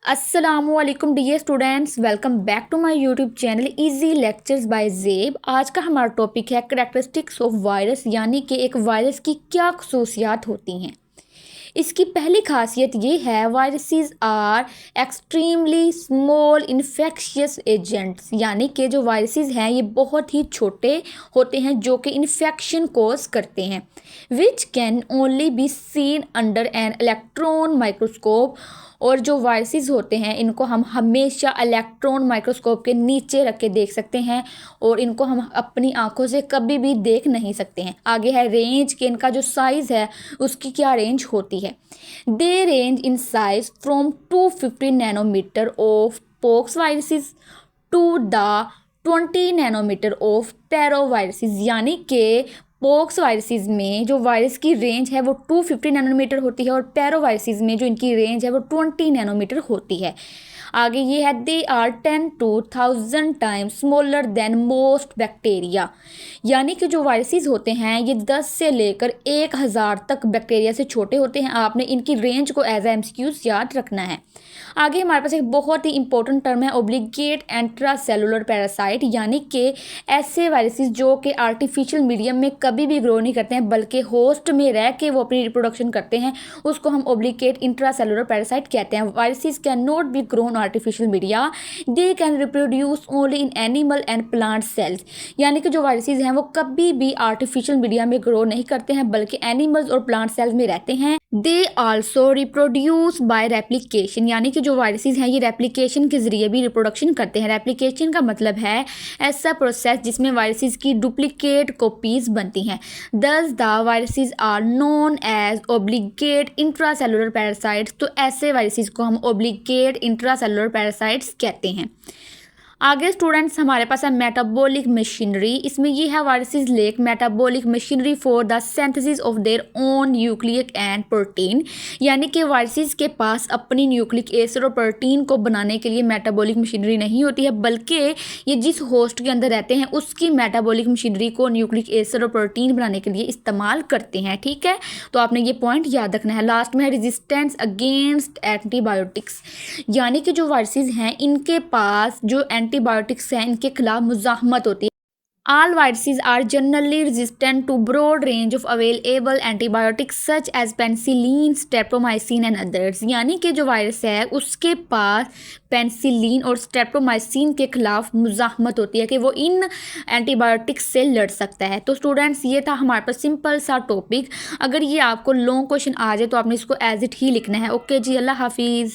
अस्सलामुअलैकुम dear students, welcome back to my YouTube channel easy lectures by Zeb. आज का हमारा टॉपिक है करैक्टरिस्टिक्स ऑफ वायरस, यानी कि एक वायरस की क्या खसूसियात होती हैं। इसकी पहली खासियत ये है, viruses are extremely small infectious agents, यानी कि जो वायरसेस हैं ये बहुत ही छोटे होते हैं जो कि इन्फेक्शन कोज करते हैं, which can only be seen under an electron microscope. और जो वायरसेस होते हैं इनको हम हमेशा इलेक्ट्रॉन माइक्रोस्कोप के नीचे रख के देख सकते हैं और इनको हम अपनी आंखों से कभी भी देख नहीं सकते हैं। आगे है रेंज, के इनका जो साइज़ है उसकी क्या रेंज होती है। They range in size from 250 nanometre of pox viruses to the 20 nanometre of parvoviruses, यानी कि पोक्स वायरसेस में जो वायरस की रेंज है वो 250 नैनोमीटर होती है और पैरोवायरसेस में जो इनकी रेंज है वो 20 नैनोमीटर होती है। आगे ये है, they are 10 to 1000 times smaller than most bacteria, यानी कि जो वायरसेस होते हैं ये 10 से लेकर 1000 तक बैक्टीरिया से छोटे होते हैं। आपने इनकी रेंज को एज एमसीक्यूज याद रखना है। आगे हमारे पास एक बहुत ही इंपॉर्टेंट टर्म है, ओब्लिगेट इंट्रासेलुलर पैरासाइट, यानी कि ऐसे वायरसेस जो कि आर्टिफिशियल मीडियम में कभी भी ग्रो नहीं करते हैं बल्कि होस्ट में रह के वो अपनी रिप्रोडक्शन करते हैं, उसको हम ओब्लिगेट इंट्रासेलुलर पैरासाइट कहते हैं। Viruses can not be grown artificial media, they can reproduce only in animal and plant cells, यानी कि जो वायरसेस हैं वो कभी भी आर्टिफिशियल मीडिया में ग्रो नहीं करते हैं बल्कि एनिमल्स और प्लांट सेल्स में रहते हैं। They also reproduce by replication, यानी कि जो वायरसेस हैं ये रेप्लिकेशन के जरिए भी रिप्रोडक्शन करते हैं। रेप्लिकेशन का मतलब है ऐसा प्रोसेस जिसमें वायरसेस की डुप्लीकेट कॉपीज बनती हैं। Thus the viruses are known as obligate intracellular parasites, तो ऐसे वायरसेस को हम ओब्लिगेट इंट्रासेलुलर पैरासाइट्स कहते हैं। आगे स्टूडेंट्स हमारे पास है मेटाबॉलिक मशीनरी। इसमें ये है, viruses lake metabolic machinery for the synthesis of their own nucleic and protein, यानी कि वायरसेस के पास अपनी न्यूक्लिक एसिड और प्रोटीन को बनाने के लिए मेटाबॉलिक मशीनरी नहीं होती है बल्कि ये जिस होस्ट के अंदर रहते हैं उसकी मेटाबॉलिक मशीनरी को न्यूक्लिक एसिड और प्रोटीन बनाने के लिए इस्तेमाल करते हैं। ठीक है, तो आपने ये पॉइंट याद रखना है। लास्ट में है रेजिस्टेंस अगेंस्ट एंटीबायोटिक्स, यानी कि जो वायरसेस हैं इनके पास जो एंटीबायोटिक्स हैं इनके खिलाफ मुजाहमत होती है। All viruses are generally resistant to broad range of available antibiotics such as penicillin, streptomycin and others, यानी कि जो वायरस है उसके पास पेनिसिलिन और स्ट्रेप्टोमाइसिन के खिलाफ मुजाहमत होती है कि वो इन एंटीबायोटिक्स से लड़ सकता है। तो स्टूडेंट्स ये था हमारे पास सिंपल सा टॉपिक। अगर ये आपको लॉन्ग क्वेश्चन आ जाए तो आपने इसको एज इट ही लिखना है। ओके जी, अल्लाह हाफिज़।